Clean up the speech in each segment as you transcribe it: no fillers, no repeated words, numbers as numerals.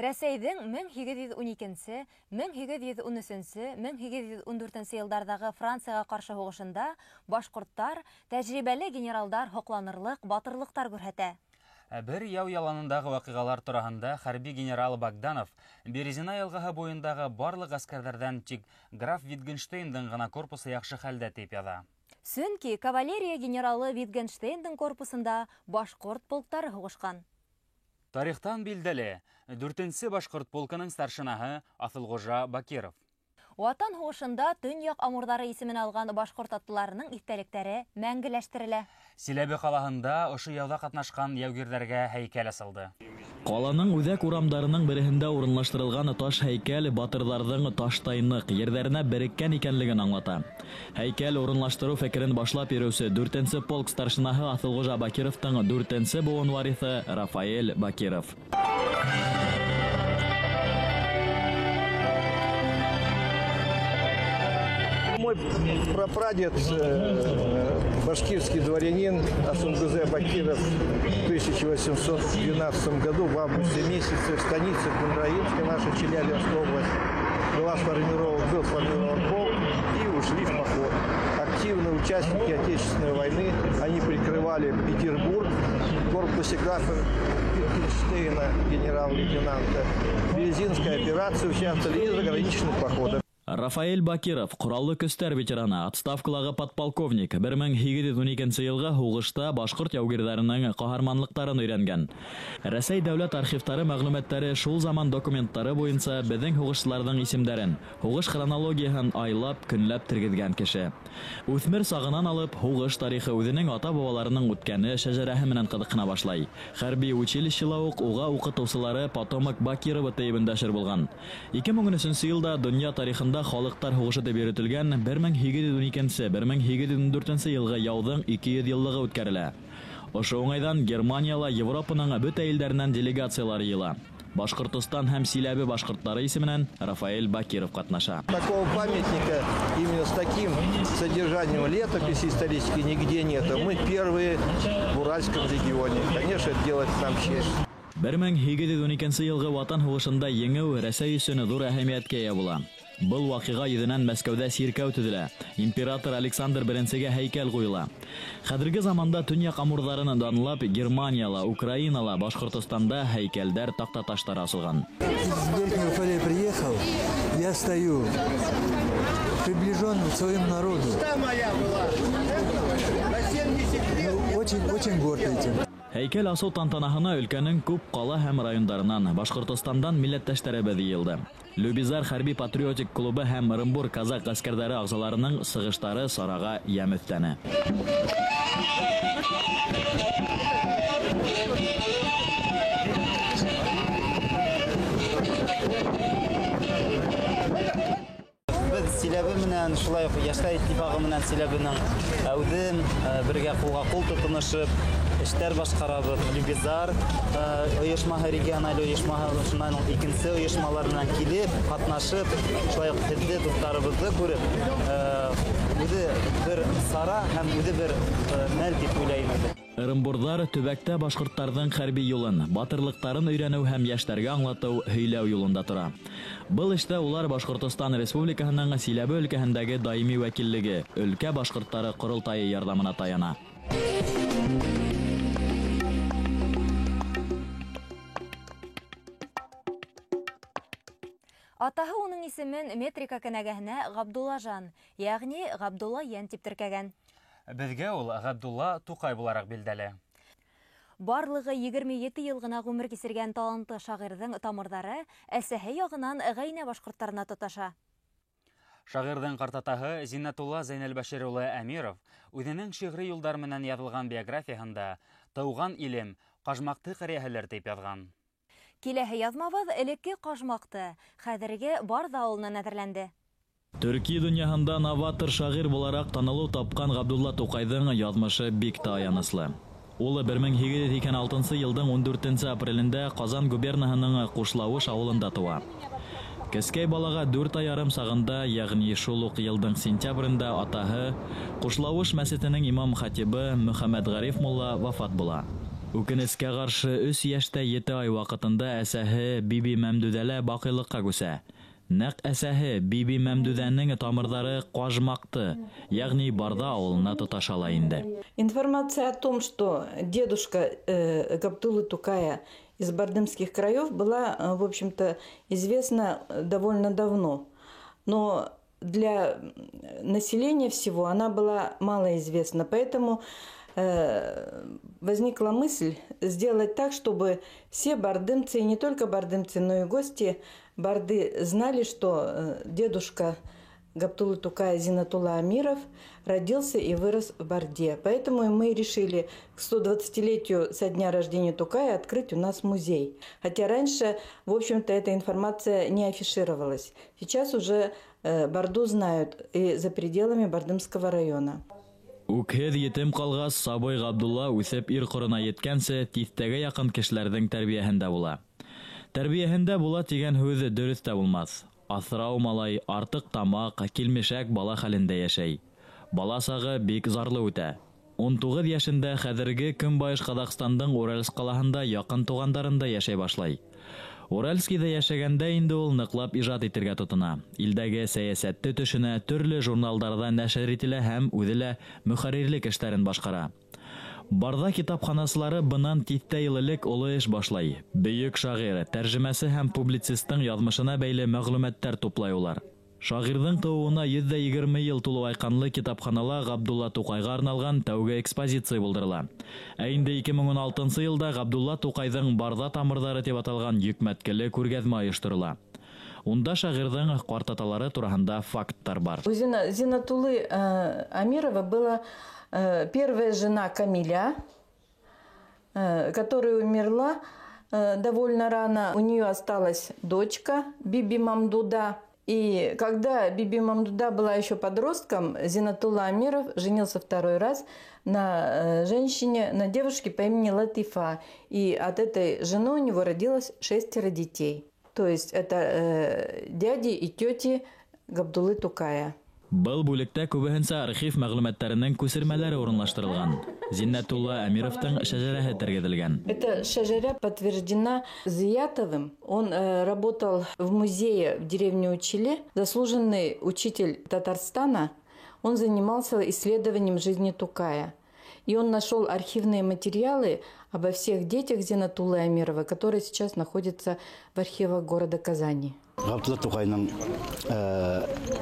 Рәсәйдің 1812, 1813, 1814 елдардағы Францияға қаршы һугышында башкорттар, тәҗрибәле генералдар хокланырлык батырлыктар күрһәтә. Бір яу яланындағы вакыйгалар турасында хәрби генерал Богданов Березина елгаһы буендағы барлык аскерләрдән тик граф Витгенштейндың гына корпусы яхшы хәлдә дип яза. Сөнки кавалерия генералы Витгенштейндың корпусында башкорт полктары һугышкан. Тарихтан билдәле, 4-нче башкорт полкының старшинаһы Асылгужа Бакиров. Ватан һугышында Төньяк Амурдары исемен алган башкорт атларының истәлектәре мәңгеләштерелә. Силәбе калаһында ошо яуда катнашкан яугирләргә һәйкәл асылды. Каланың үзәк урамдарының береһендә урынлаштырылган таш һәйкәл батырларның таштайнык йөрдәренә береккән икәнлеген аңлата. Һәйкәл урынлаштыру фикерен башлап йөрүче 4-нче полк старшинаһы Асылгужа Бакировтың 4-нче буын варисы Рафаэль Бакиров. Мой прапрадед, башкирский дворянин Асылгужа Бакиров, в 1812 году в августе месяце в станице Кундраинска, наша Челябинская область, был сформирован полк и ушли в поход. Активные участники Отечественной войны, они прикрывали Петербург в корпусе графа Витгенштейна, генерал-лейтенанта. Березинская операция участвовали и в заграничных походах. Рафаэль Бакиров, Кураллы көстәр ветераны, отставкалағы подполковник, 1812 елга һугышта башкорт яугирләренең каһарманлыктарын өйрәнгән. Рәсәй дәүләт архивтары мәгълүматлары шул заман документлары буенча безнең һугышчыларның исемнәрен, һугыш хронологиясын айлап, көнләп тергезгән кеше. Үсмер сагынан алып, һугыш тарихы үзенең ата-бабаларының үткәне шәҗәрәһе менән кызыксына башлай. Хәрби училищеда уга укытучылары Потомок Бакирова тәйбендәшер булган. 2013 елда дөнья тарихында халыктар һугышы дип йөртелгән 1812-1814 елгы яудың 200 еллыгы үткәрелә. Ошо уңайдан Германияла Европаның бөтә илләреннән делегациялар йыла. Башкортстан һәм Силәбе башкортлары исеменнән Рафаэль Бакиров катнаша. Такого памятника именно с таким содержанием летописи исторически нигде нет. Мы первые в Уральском регионе. Конечно, это делает нам честь. 1812 елгы ватан һугышында еңү Рәсәй өчен зур әһәмияткә ия була. Был вакыйга йөзенән Мәскәүдә сиркәү төзелә. Император Александр I-гә һәйкәл куела. Хәзерге заманда Төньяк Амурдарын данлап Германияла, Украинала, Башкортостанда һәйкәлдәр тактаташтар асылган. Из Верхнего Уфалея приехал, я стою, приближен к своему народу. Очень горд этим. Һәйкәл асыл тантанаһына өлкәнең күп кала һәм районнарынан, Башкортостандан милләттәшләребез йыелды. Любизар хәрби патриотик клубы һәм Оренбур казак гаскәрләре агзаларының сыгыштары сарага ям өстәне. Силәбе менән шулай яшьләр иттифагы менән Силәбенең әүдем бергә кулга-кул тотынышып эштәр башкарабыз. Любизар оешмаһы, региональ оешмаһы, шуннан икенче оешмалар белән килеп, катнашып, шулай ук хезмәт дусларыбызны күреп, үзе бер сара һәм үзе бер мәл дип уйлыйм. Оренбурдар төбәктә башкортларның хәрби юлын, батырлыктарын өйрәнү һәм яшьләргә аңлату, һөйләү юлында тора. Был эштә улар Башкортстан Республикаһының Силәбе өлкәһендәге даими вәкиллеге, өлкә башкортлары курултайы ярдәменә таяна. Атаһы уның исемен метрика кенәгәһенә Габдуллажан, ягъни Габдулла Ян дип теркәгән. Безгә ул Габдулла Тукай буларак билдәле. Барлыгы 27 ел гына гомер кисергән талантлы шагыйрьнең тамырлары әсәһе ягыннан гайнә башкортларына тоташа. Шагыйрьнең картатаһы Зиннатулла Зәйнәлбәшир улы Әмиров үзенең шигъри юлдар менән язылган биографияһында «Тауган илем, Кажмакты кырияһеләр» дип язган. Киләһе язмабыз элекке Кажмакты, хәзерге Барда авылынан әзерләнде. Төрки дөньяһында новатор шагыйрь буларак танылу тапкан Габдулла Тукайдың язмышы бик тә аяныслы. Ул 1826 елның 14 апрелендә Казан губерниясының Кушлавыш авылында туа. Кескәй балага 4 ай ярым сагында, ягъни шул ук елның сентябрендә атаһы Кушлавыш мәчетенең имам хатибы Мөхәммәд Гариф мулла вафат була. Үкенескә каршы 3 яшьтә 7 ай вакытында әсәһе Биби Мәмдүдәлә бакыйлыкка күсә. Нәк әсәһе Биби Мәмдүдәнең тамырлары кажмакты, ягъни Барда авылына тоташала инде. Информация о том, что дедушка Габдуллы Тукая из бардымских краев была, в общем-то, известна довольно давно. Но для населения всего она была малоизвестна. Поэтому возникла мысль сделать так, чтобы все бардымцы, и не только бардымцы, но и гости Барды знали, что дедушка Габдуллы Тукая Зинатулла Амиров родился и вырос в Барде. Поэтому мы решили к 120-летию со дня рождения Тукая открыть у нас музей. Хотя раньше, в общем-то, эта информация не афишировалась. Сейчас уже Барду знают и за пределами Бардымского района. Үкһеҙ етем калгас, Сабой Габдулла үсеп ир корына еткәнсе, тиҫтәгә яҡын кешеләрҙең тәрбиәһендә була. Тәрбиәһендә була тигән һүҙ дөрөҫ тә булмаҫ. Аҫрау малай, артыҡ тамаҡ, килмешәк бала хәлендә йәшәй. Бала сағы бик зарлы үтә. 19 йәшендә хәҙерге Көнбайыш Ҡаҙағстандың Уральск ҡалаһында яҡын туғандарында йәшәй башлай. Уральскиҙа йәшәгәндә инде ул ныҡлап ижад итергә тотона. Илдәге сәйәсәтте төшөнә, төрлө журналдарҙа нәшер ителә һәм үҙе лә мөхәррирлек эштәрен башҡара. Барда китапханасылары бынан тиҫтә йыл элек оло эш башлай. Бөйөк шағир, тәржемәсе һәм публицистың яҙмышына бәйле мәғлүмәттәр туплай улар. Шағирҙың тыуыуына 120 йыл тулу айҡанлы китапханала Габдулла Тукайға арналған тәүге экспозиция булдырыла. Ә инде 2016 йылда Габдулла Тукайҙың Барда тамырҙары тип аталған йөкмәткеле күргәҙмә ойошторола. Унда шағирҙың ҡартаталары тураһында факттар бар. У Зинатуллы Амирова была первая жена Камиля, которая умерла довольно рано. У нее осталась дочка Биби Мамдуда. И когда Биби Мамдуда была еще подростком, Зинатулла Амиров женился второй раз на женщине, на девушке по имени Латифа. И от этой жены у него родилось 6 детей. То есть это дяди и тети Габдуллы Тукая. Был бүлектә күбеһенсә архив мәгълүматтарының күсермәләре урынлаштырылган. Зиннатулла Амировтың шәҗәрәһе тергеҙелгән. Эта шәҗәрә подтверждена Зиятовым. Он работал в музее в деревне Учили. Заслуженный учитель Татарстана. Он занимался исследованием жизни Тукая. И он нашел архивные материалы обо всех детях Зинатуллы Амирова, которые сейчас находятся в архивах города Казани. Габдулла Тукайның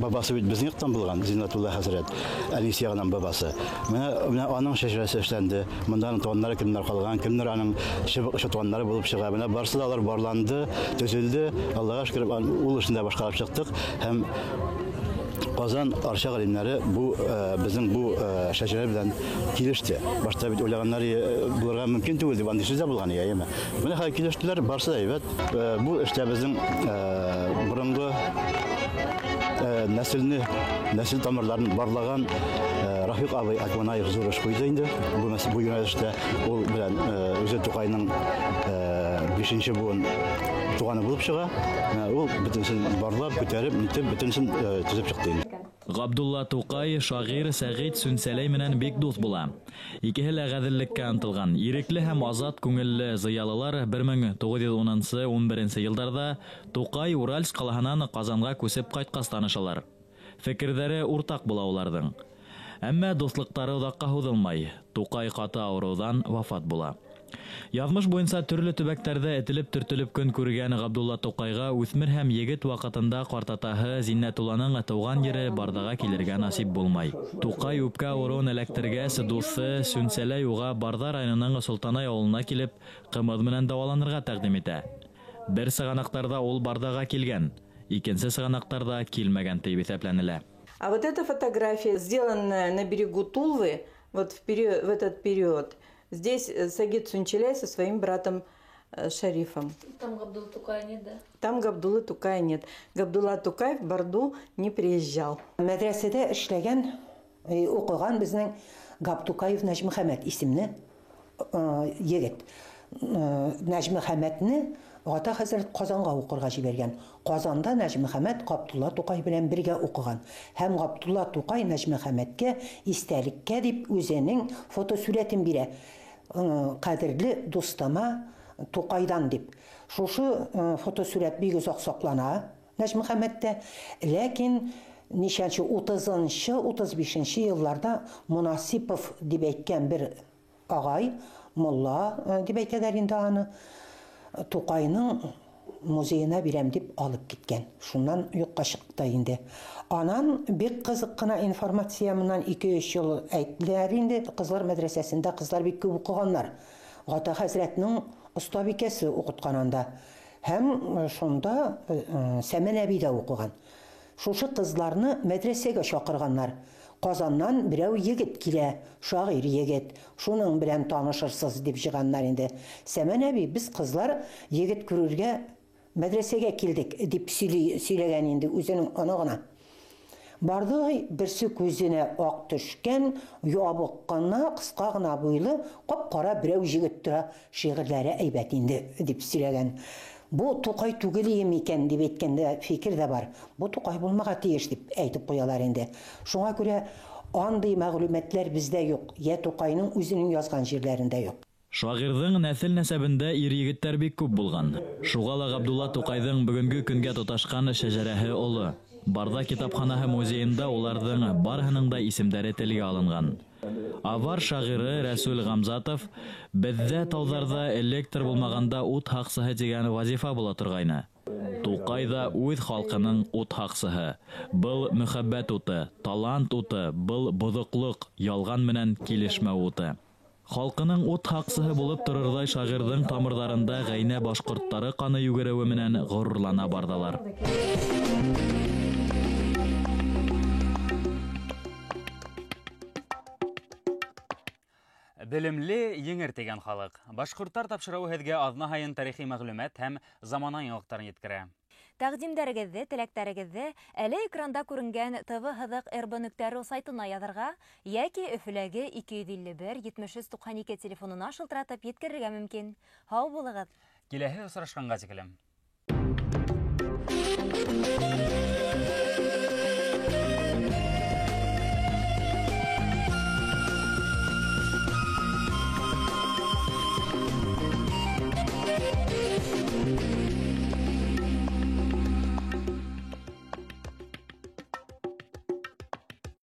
бабасы бит безнең яктан булган, Зинатулла хәзрәт, Алисиягның бабасы. Менә аның шәҗәрәсе эшләнде. Монда туганнары кемнәр калган, кемнәр аның туганнары булып чыга. Менә барысы алар барланды, төзелде. Аллага шөкер, ул эшендә башкарып чыктык һәм Казан арча галимнәре бу безнең бу шәҗәрә белән килеште. Башта бит уйлаганнары булырга мөмкин түгел дип андый сүзләр булган яме. Менә хәзер килештеләр, барсы да әйбәт. Бу эштә безнең борынгы нәсел тамырларын барлаган Рафиq абый Акманаев зур эш куйды инде. Бу юнәлештә ул белән үзе Тукайның 5-нче буын туганы булып чыга. Ул бөтенсен барлап, күтәреп, нитеп, бөтенсен төзеп чыкты. Габдулла Тукай шагыйрь Сәгыйд Сүнсәләй менән бик дуҫ була. Икеһе лә ғәҙеллеккә ынтылған. Ирекле һәм азат күңелле зыялылар 1910-11 йылдарда Тукай Уральск ҡалаһынан Ҡазанға күсеп ҡайтҡас танышалар. Фекерҙәре уртаҡ була уларҙың. Әммә дуҫлыҡтары оҙаҡҡа һуҙылмай. Тукай ҡаты ауырыуҙан вафат була. Яҙмыш буйынса төрлө төбәктәрҙә этелеп-төртөлөп көн күргән Габдулла Тукайға үҫмер һәм егет ваҡытында ҡартатаһы Зиннәтулланың тыуған ере Бардага килергә насип булмай. Тукай үпкә ауырыуын эләктергәс, дуҫы Сүнсәләй уға Барда районының Солтанай ауылына килеп, ҡымыҙ менән дауаланырға тәҡдим итә. Бер сығанаҡтарҙа ул Бардага килгән, икенсе сығанаҡтарҙа килмәгән тип иҫәпләнелә. А вот эта фотография, сделанная на берегу Тулвы, вот в этот период, здесь Сагид Сунчеляй со своим братом Шарифом. Там Габдуллы Тукая нет, да? Там Габдуллы Тукая нет. Габдулла Тукай в Барду не приезжал. Мәдрәсәдә эшләгән, укыган безнең Габтукаев Нәҗмөхәмәт исемле егет. Нәҗмөхәмәтне ата хәзрәт Казанга укырга җибәргән. Казанда Нәҗмөхәмәт Габдулла Тукай белән бергә укыган. Һәм Габдулла Тукай Нәҗмөхәмәткә истәлеккә дип үзенең фотосурәтен бирә. Қадірлі достама Тукайдан деп. Шушы фотосурет бик узак саклана Нәҗмөхәммәттә, ләкин нишәнче 30-нчы, 35-нче елларда Мунасипов дип әйткән бер агай, мулла дип әйтәләр инде аны, Тукайның музейына бирәм дип алып киткән. Шуннан юкка чыкты инде. Анан бик кызык кына информация менән 2-3 ел әйттеләр инде. Кызлар мәдрәсәсендә кызлар бик күп укыганнар. Гата хәзрәтнең остабикәсе укыткан анда. Һәм шунда Сәмен әби дә укыган. Шушы кызларны мәдрәсәгә чакырганнар. Казаннан берәү егет килә, шагыйрь егет. Шуның белән танышырсыз дип җыганнар инде. Сәмен әби, без кызлар егет күрергә мәдрәсәгә килдек дип сөйләгән инде үзенең анагына. Барды берсе күзенә ак төшкән, ябык кына, кыска гына буйлы, кап-кара берәү җигет тора, шигырьләре әйбәт инде дип сөйләгән. Бу Тукай түгел икән дип әйткәндә фикер дә бар. Бу Тукай булмага тиеш дип әйтеп куялар инде. Шуңа күрә андый мәгълүматлар бездә юк, я Тукайның үзенең язган җирләрендә юк. Шагыйрьнең нәсел нәсәбендә ир-егеттәр бик күп булган. Шуга ла Габдулла Тукайның бүгенге көнгә тоташкан шәҗәрәһе олы. Барда китапханаһы музейында уларның барыһының да исемдәре телгә алынган. Авар шагыйры Рәсүл Гамзатов бездә тауҙарҙа электр булмағанда ут һаҡсыһы дигән вазифа була торғайны. Тукай да үҙ халҡының ут һаҡсыһы. Был мөхәббәт уты, талант уты, был боҙоҡлоҡ, ялған менән килешмә уты. Халҡының ут һаҡсыһы булып торорҙай шағирҙың тамырҙарында ғәйнә башҡорттары ҡаны йүгереүе менән ғорурлана барҙылар. Белемле еңер тигән халык. Башҡорттар тапшырыуы һеҙгә аҙна һайын тарихи мәғлүмәт һәм замана яңылыҡтарын еткерә. Тәҡдимдәрегеҙҙе, теләктәрегеҙҙе әле экранда күренгән tv-rb.ru сайтына яҙырға, йәки Өфөләге 251-73-92 телефонына шылтыратып еткерергә мөмкин. Һау булығыҙ. Киләһе осрашҡанға тиклем.